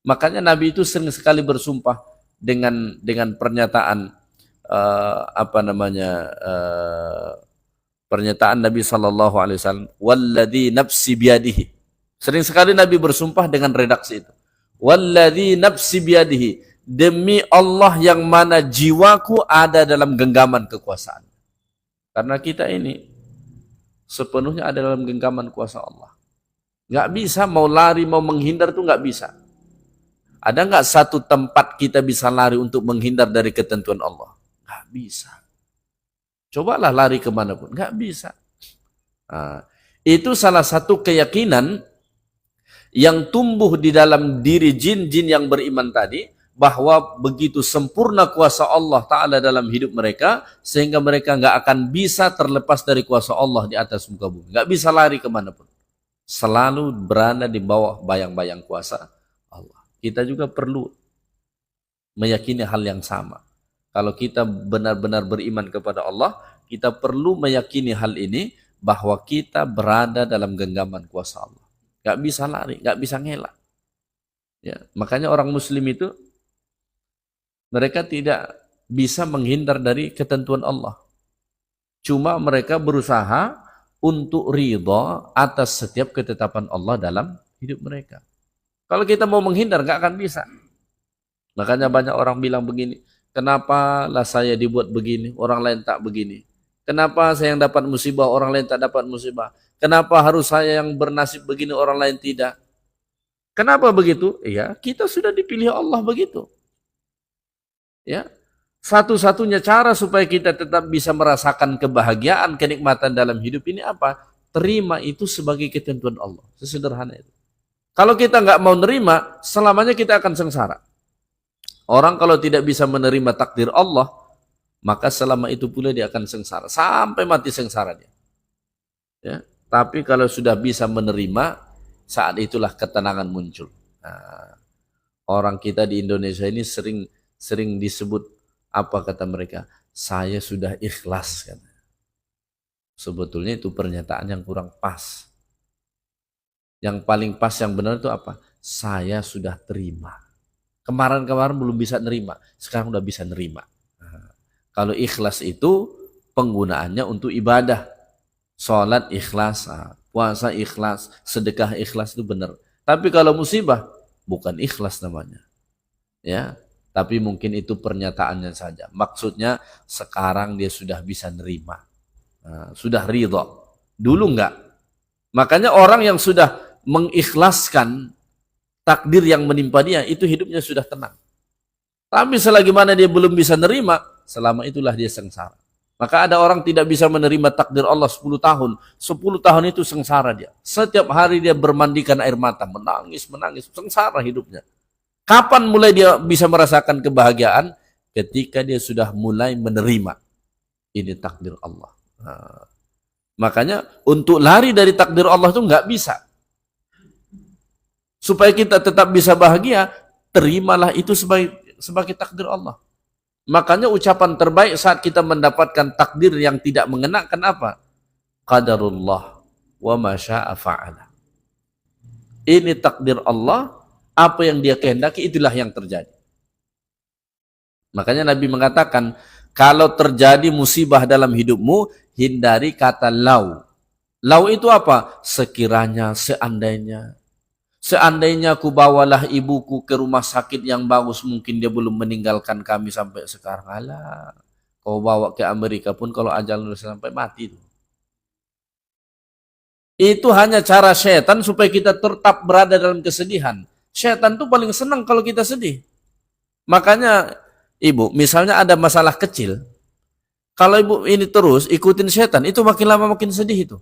Makanya Nabi itu sering sekali bersumpah dengan pernyataan pernyataan Nabi SAW, walladzi nafsi biyadihi. Sering sekali Nabi bersumpah dengan redaksi itu. Walladzi nafsi biyadihi, demi Allah yang mana jiwaku ada dalam genggaman kekuasaan. Karena kita ini sepenuhnya ada dalam genggaman kuasa Allah. Nggak bisa mau lari, mau menghindar itu nggak bisa. Ada nggak satu tempat kita bisa lari untuk menghindar dari ketentuan Allah? Nggak bisa. Cobalah lari kemanapun, nggak bisa. Nah, itu salah satu keyakinan yang tumbuh di dalam diri jin-jin yang beriman tadi, bahwa begitu sempurna kuasa Allah Ta'ala dalam hidup mereka, sehingga mereka nggak akan bisa terlepas dari kuasa Allah di atas muka bumi. Nggak bisa lari kemanapun. Selalu berada di bawah bayang-bayang kuasa Allah. Kita juga perlu meyakini hal yang sama. Kalau kita benar-benar beriman kepada Allah, kita perlu meyakini hal ini, bahwa kita berada dalam genggaman kuasa Allah. Nggak bisa lari, nggak bisa ngelak. Ya, makanya orang Muslim itu mereka tidak bisa menghindar dari ketentuan Allah. Cuma mereka berusaha untuk ridha atas setiap ketetapan Allah dalam hidup mereka. Kalau kita mau menghindar, nggak akan bisa. Makanya banyak orang bilang begini, kenapa lah saya dibuat begini, orang lain tak begini? Kenapa saya yang dapat musibah, orang lain tak dapat musibah? Kenapa harus saya yang bernasib begini, orang lain tidak? Kenapa begitu? Ya, kita sudah dipilih Allah begitu. Ya, satu-satunya cara supaya kita tetap bisa merasakan kebahagiaan, kenikmatan dalam hidup ini apa? Terima itu sebagai ketentuan Allah. Sesederhana itu. Kalau kita nggak mau nerima, selamanya kita akan sengsara. Orang kalau tidak bisa menerima takdir Allah, maka selama itu pula dia akan sengsara. Sampai mati sengsara dia. Ya. Tapi kalau sudah bisa menerima, saat itulah ketenangan muncul. Nah, orang kita di Indonesia ini sering disebut, apa kata mereka? Saya sudah ikhlas. Kan. Sebetulnya itu pernyataan yang kurang pas. Yang paling pas, yang benar itu apa? Saya sudah terima. Kemarin-kemarin belum bisa nerima, sekarang udah bisa nerima. Nah, kalau ikhlas itu penggunaannya untuk ibadah. Sholat ikhlas, puasa ikhlas, sedekah ikhlas itu benar. Tapi kalau musibah, bukan ikhlas namanya. Ya, tapi mungkin itu pernyataannya saja. Maksudnya sekarang dia sudah bisa nerima. Nah, sudah ridha. Dulu enggak. Makanya orang yang sudah mengikhlaskan takdir yang menimpa dia, itu hidupnya sudah tenang. Tapi selagi mana dia belum bisa nerima, selama itulah dia sengsara. Maka ada orang tidak bisa menerima takdir Allah 10 tahun. 10 tahun itu sengsara dia. Setiap hari dia bermandikan air mata, menangis, sengsara hidupnya. Kapan mulai dia bisa merasakan kebahagiaan? Ketika dia sudah mulai menerima. Ini takdir Allah. Nah, makanya untuk lari dari takdir Allah itu nggak bisa. Supaya kita tetap bisa bahagia, terimalah itu sebagai takdir Allah. Makanya ucapan terbaik saat kita mendapatkan takdir yang tidak mengenakan apa? Qadarullah wa ma syaa fa'ala. Ini takdir Allah, apa yang dia kehendaki itulah yang terjadi. Makanya Nabi mengatakan, kalau terjadi musibah dalam hidupmu, hindari kata lau. Lau itu apa? Sekiranya, seandainya. Seandainya ku bawalah ibuku ke rumah sakit yang bagus, mungkin dia belum meninggalkan kami sampai sekarang. Alah, kau bawa ke Amerika pun kalau ajal sudah sampai mati. Itu hanya cara syaitan supaya kita tetap berada dalam kesedihan. Syaitan tuh paling senang kalau kita sedih. Makanya ibu, misalnya ada masalah kecil, kalau ibu ini terus ikutin syaitan, itu makin lama makin sedih itu.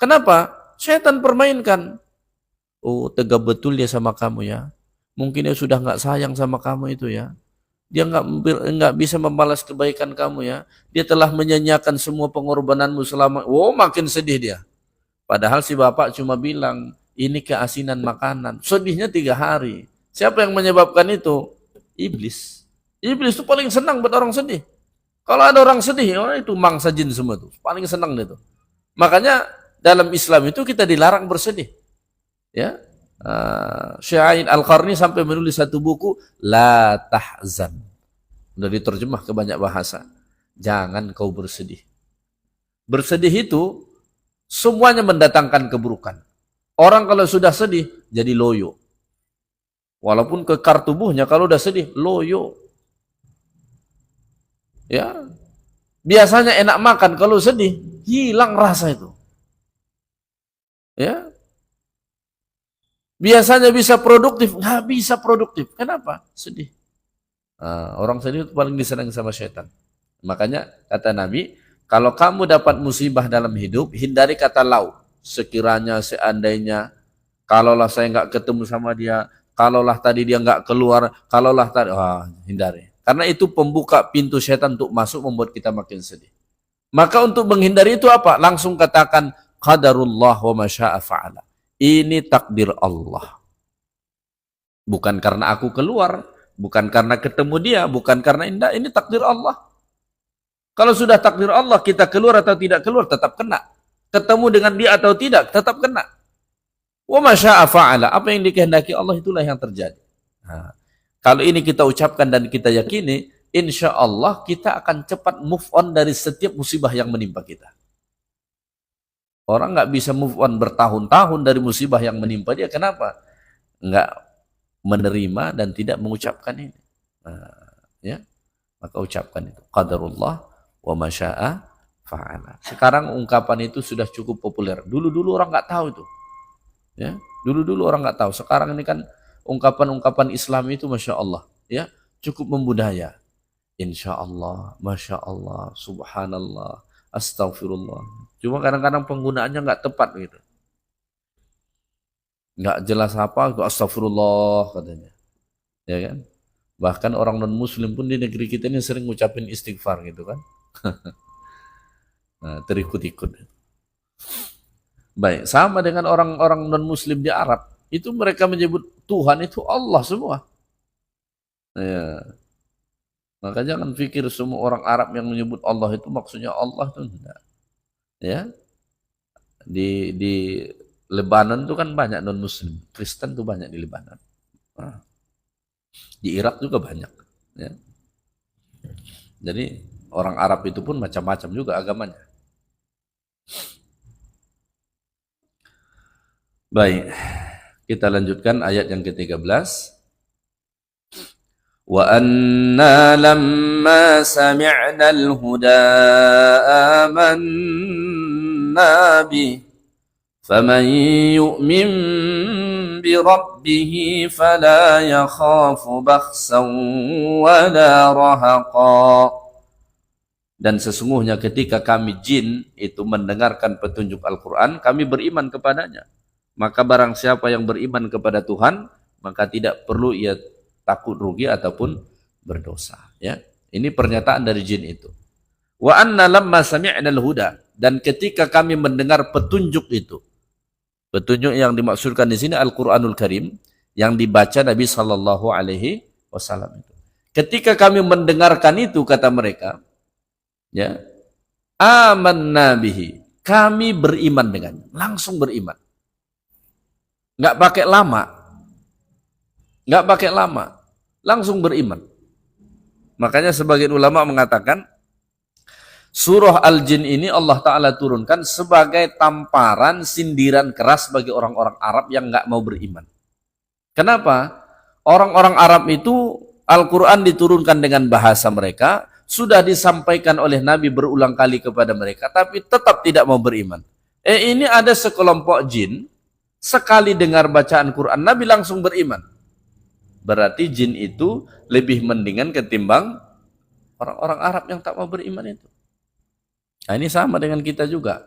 Kenapa? Syaitan permainkan. Oh, tega betul dia sama kamu ya. Mungkin dia sudah nggak sayang sama kamu itu ya. Dia nggak bisa membalas kebaikan kamu ya. Dia telah menyanyiakan semua pengorbananmu selama. Oh, makin sedih dia. Padahal si bapak cuma bilang ini keasinan makanan. Sedihnya 3 hari. Siapa yang menyebabkan itu? Iblis. Iblis itu paling senang buat orang sedih. Kalau ada orang sedih, oh itu mangsa jin semua tuh. Paling senang dia tuh. Makanya dalam Islam itu kita dilarang bersedih. Ya, Syekh Al-Qarni sampai menulis satu buku La Tahzan. Sudah diterjemah ke banyak bahasa. Jangan kau bersedih. Bersedih itu semuanya mendatangkan keburukan. Orang kalau sudah sedih jadi loyo. Walaupun kekar tubuhnya kalau udah sedih loyo. Ya. Biasanya enak makan, kalau sedih hilang rasa itu. Ya. Biasanya bisa produktif, nggak bisa produktif. Kenapa? Sedih. Orang sedih itu paling disenangi sama syaitan. Makanya kata Nabi, kalau kamu dapat musibah dalam hidup, hindari kata lau. Sekiranya, seandainya, kalaulah saya nggak ketemu sama dia, kalaulah tadi dia nggak keluar, kalaulah tadi, hindari. Karena itu pembuka pintu syaitan untuk masuk, membuat kita makin sedih. Maka untuk menghindari itu apa? Langsung katakan, qadarullah wa ma syaa fa'ala. Ini takdir Allah. Bukan karena aku keluar, bukan karena ketemu dia, bukan karena indah, ini takdir Allah. Kalau sudah takdir Allah, kita keluar atau tidak keluar, tetap kena. Ketemu dengan dia atau tidak, tetap kena. Wa ma syaa fa'ala. Apa yang dikehendaki Allah, itulah yang terjadi. Nah, kalau ini kita ucapkan dan kita yakini, insya Allah kita akan cepat move on dari setiap musibah yang menimpa kita. Orang nggak bisa move on bertahun-tahun dari musibah yang menimpa dia. Kenapa? Nggak menerima dan tidak mengucapkan ini. Nah, ya, maka ucapkan itu. Qadarullah wa masya'a fa'ala. Sekarang ungkapan itu sudah cukup populer. Dulu-dulu orang nggak tahu itu. Ya, dulu-dulu orang nggak tahu. Sekarang ini kan ungkapan-ungkapan Islam itu, masya Allah, ya, cukup membudaya. Insya Allah, masya Allah, subhanallah, astagfirullah. Cuma kadang-kadang penggunaannya nggak tepat gitu. Nggak jelas apa, itu astagfirullah katanya. Ya kan? Bahkan orang non-muslim pun di negeri kita ini sering ngucapin istighfar gitu kan. Nah, terikut-ikut. Baik, sama dengan orang-orang non-muslim di Arab. Itu mereka menyebut Tuhan itu Allah semua. Ya. Maka jangan pikir semua orang Arab yang menyebut Allah itu maksudnya Allah itu enggak. Ya. Di Lebanon itu kan banyak non-muslim. Kristen itu banyak di Lebanon. Nah, di Irak juga banyak. Ya. Jadi orang Arab itu pun macam-macam juga agamanya. Baik, kita lanjutkan ayat yang ke-13. Wa anna lamma sami'na al-huda amanna bih faman yu'min bi rabbih fala yakhafu bakhsan wala rahaqa. Dan sesungguhnya ketika kami jin itu mendengarkan petunjuk Al-Quran, kami beriman kepadanya. Maka barang siapa yang beriman kepada Tuhan, maka tidak perlu ia takut rugi ataupun berdosa. Ya, ini pernyataan dari jin itu. Wa anna lamma sami'na al-huda, dan ketika kami mendengar petunjuk itu, petunjuk yang dimaksudkan di sini Al-Quranul Karim yang dibaca Nabi Sallallahu Alaihi Wasallam itu. Ketika kami mendengarkan itu, kata mereka, ya, amanna bihi, kami beriman dengannya, langsung beriman. Nggak pakai lama, langsung beriman. Makanya sebagian ulama mengatakan surah Al-Jin ini Allah Ta'ala turunkan sebagai tamparan, sindiran keras bagi orang-orang Arab yang nggak mau beriman. Kenapa? Orang-orang Arab itu Al-Quran diturunkan dengan bahasa mereka, sudah disampaikan oleh Nabi berulang kali kepada mereka, tapi tetap tidak mau beriman. Ini ada sekelompok jin, sekali dengar bacaan Quran, Nabi langsung beriman. Berarti jin itu lebih mendingan ketimbang orang-orang Arab yang tak mau beriman itu. Nah, ini sama dengan kita juga.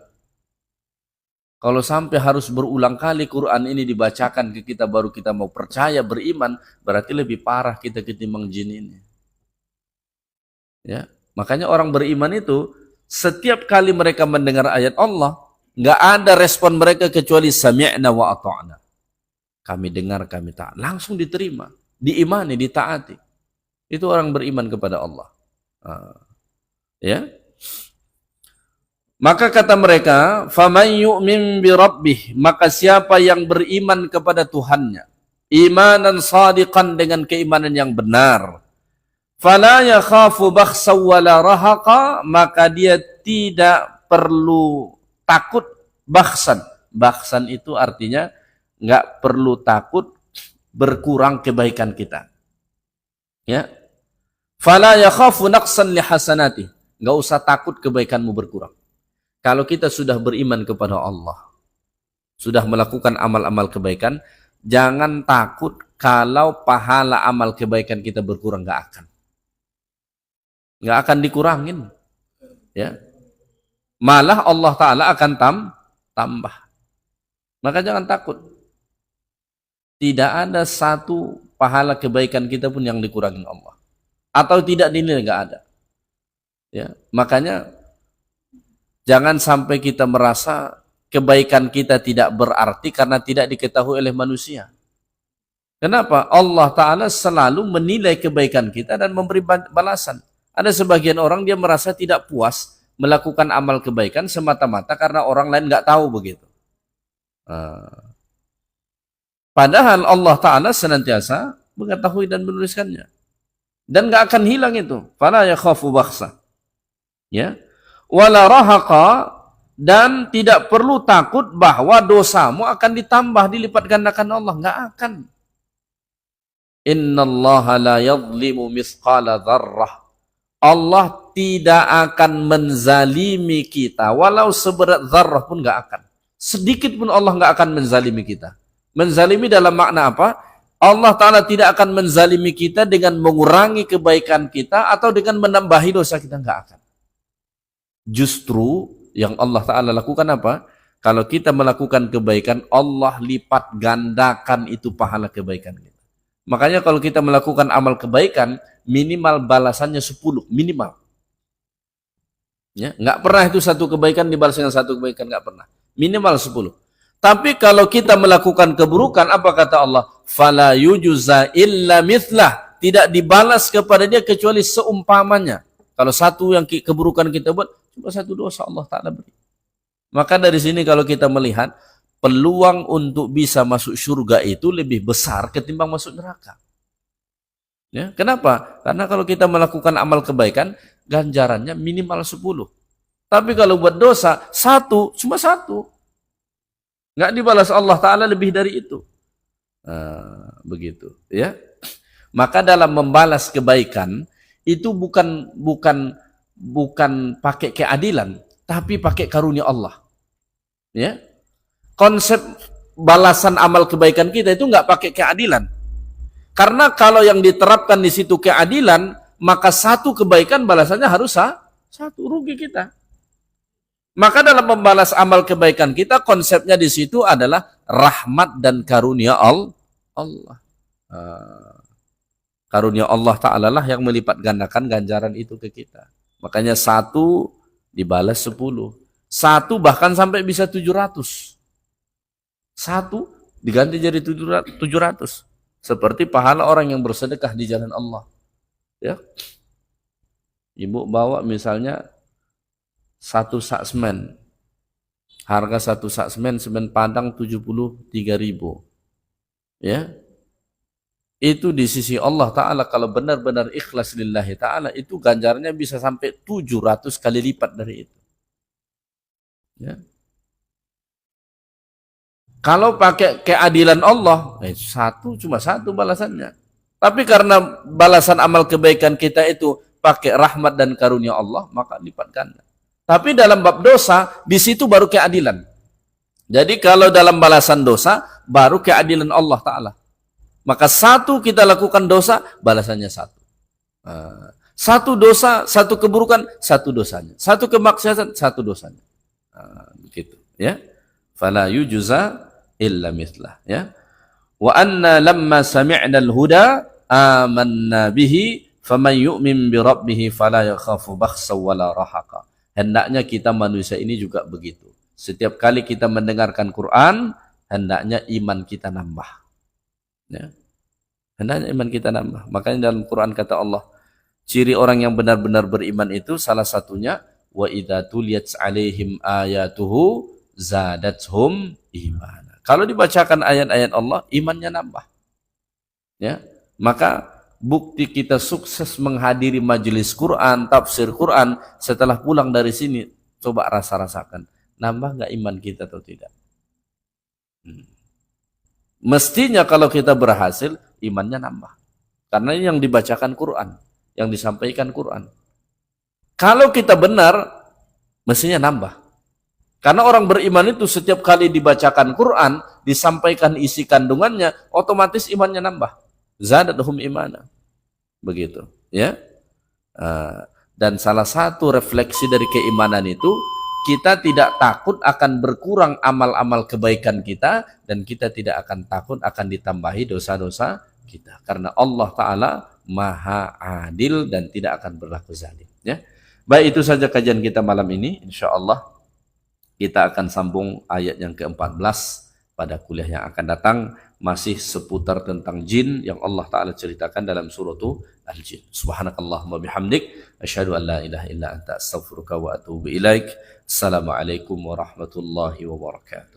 Kalau sampai harus berulang kali Quran ini dibacakan ke kita baru kita mau percaya beriman, berarti lebih parah kita ketimbang jin ini. Ya, makanya orang beriman itu setiap kali mereka mendengar ayat Allah, nggak ada respon mereka kecuali sami'na wa ata'na. Kami dengar, kami taat. Langsung diterima, diimani, ditaati. Itu orang beriman kepada Allah. Ya. Maka kata mereka, faman yu'min bi rabbih, maka siapa yang beriman kepada Tuhannya, imanan shadiqan, dengan keimanan yang benar, fala yakhafu bakhsaw wala rahaqa, maka dia tidak perlu takut bakhsan. Bakhsan itu artinya nggak perlu takut berkurang kebaikan kita. Ya. Fala yakhafu naqsan li hasanati. Nggak usah takut kebaikanmu berkurang. Kalau kita sudah beriman kepada Allah, sudah melakukan amal-amal kebaikan, jangan takut kalau pahala amal kebaikan kita berkurang, nggak akan dikurangin. Ya. Malah Allah Ta'ala akan tambah. Maka jangan takut. Tidak ada satu pahala kebaikan kita pun yang dikurangin Allah. Atau tidak dinilai, nggak ada. Ya, makanya jangan sampai kita merasa kebaikan kita tidak berarti karena tidak diketahui oleh manusia. Kenapa? Allah Ta'ala selalu menilai kebaikan kita dan memberi balasan. Ada sebagian orang dia merasa tidak puas melakukan amal kebaikan semata-mata karena orang lain nggak tahu begitu. Padahal Allah Ta'ala senantiasa mengetahui dan menuliskannya. dan nggak akan hilang itu. Fala yakhafu bakhsa. Ya. Wala rahaqa, dan tidak perlu takut bahwa dosamu akan ditambah, dilipat gandakan Allah. Nggak akan. Innallaha la yadhlimu mithqala dzarrah. Allah tidak akan menzalimi kita, walau seberat zarrah pun nggak akan. Sedikit pun Allah nggak akan menzalimi kita. Menzalimi dalam makna apa? Allah Ta'ala tidak akan menzalimi kita dengan mengurangi kebaikan kita atau dengan menambahi dosa kita, nggak akan. Justru yang Allah Ta'ala lakukan apa? Kalau kita melakukan kebaikan, Allah lipat gandakan itu pahala kebaikan kita. Makanya kalau kita melakukan amal kebaikan, minimal balasannya 10, minimal. Ya, nggak pernah itu satu kebaikan dibalas dengan satu kebaikan, nggak pernah. Minimal 10. Tapi kalau kita melakukan keburukan, apa kata Allah? Fala yujza illa mithlah. Tidak dibalas kepada dia kecuali seumpamanya. Kalau satu yang keburukan kita buat, cuma satu dosa Allah Ta'ala beri. Maka dari sini kalau kita melihat, peluang untuk bisa masuk surga itu lebih besar ketimbang masuk neraka. Ya, kenapa? Karena kalau kita melakukan amal kebaikan, ganjarannya minimal 10. Tapi kalau buat dosa, satu, cuma satu. Nggak dibalas Allah Ta'ala lebih dari itu. Begitu. Ya. Maka dalam membalas kebaikan, itu bukan pakai keadilan, tapi pakai karunia Allah. Ya. Konsep balasan amal kebaikan kita itu nggak pakai keadilan. Karena kalau yang diterapkan di situ keadilan, maka satu kebaikan balasannya harus satu, rugi kita. Maka dalam membalas amal kebaikan kita, konsepnya di situ adalah rahmat dan karunia Allah. Karunia Allah Ta'ala lah yang melipat gandakan ganjaran itu ke kita. Makanya satu dibalas 10. Satu bahkan sampai bisa 700. Satu diganti jadi 700. Seperti pahala orang yang bersedekah di jalan Allah. Ya. Ibu bawa misalnya 1 sak semen. Harga 1 sak semen Padang 73.000. Ya. Itu di sisi Allah Ta'ala kalau benar-benar ikhlas lillahi Ta'ala, itu ganjarannya bisa sampai 700 kali lipat dari itu. Ya. Kalau pakai keadilan Allah, cuma satu balasannya. Tapi karena balasan amal kebaikan kita itu pakai rahmat dan karunia Allah, maka lipat ganda. Tapi dalam bab dosa, di situ baru keadilan. Jadi kalau dalam balasan dosa, baru keadilan Allah Ta'ala. Maka satu kita lakukan dosa, balasannya satu. Satu dosa, satu keburukan, satu dosanya. Satu kemaksiatan, satu dosanya. Begitu. Ya. Fala yujza illa mithlah. Ya. Wa anna lamma sami'na al-huda amanna bihi faman yu'min bi rabbih fala yakhafu bakhsa wala rahaqa. Hendaknya kita manusia ini juga begitu. Setiap kali kita mendengarkan Quran, hendaknya iman kita nambah. Ya. Hendaknya iman kita nambah. Makanya dalam Quran kata Allah, ciri orang yang benar-benar beriman itu salah satunya wa idza tuliyat 'alaihim ayatuhu zadatuhum imana. Kalau dibacakan ayat-ayat Allah, imannya nambah. Ya. Maka bukti kita sukses menghadiri majelis Quran, tafsir Quran, setelah pulang dari sini, coba rasakan. Nambah nggak iman kita atau tidak? Mestinya kalau kita berhasil, imannya nambah. Karena ini yang dibacakan Quran, yang disampaikan Quran. Kalau kita benar, mestinya nambah. Karena orang beriman itu setiap kali dibacakan Quran, disampaikan isi kandungannya, otomatis imannya nambah. Zadatuhum imana. Begitu. Ya. Dan salah satu refleksi dari keimanan itu, kita tidak takut akan berkurang amal-amal kebaikan kita, dan kita tidak akan takut akan ditambahi dosa-dosa kita. Karena Allah Ta'ala maha adil dan tidak akan berlaku zalim. Ya. Baik, itu saja kajian kita malam ini. Insya Allah kita akan sambung ayat yang ke-14 pada kuliah yang akan datang. Masih seputar tentang jin yang Allah Ta'ala ceritakan dalam surah Al-Jin. Subhanakallahumma bihamdik. Asyhadu an la ilaha illa anta astaghfiruka wa atubu ilaik. Assalamualaikum warahmatullahi wabarakatuh.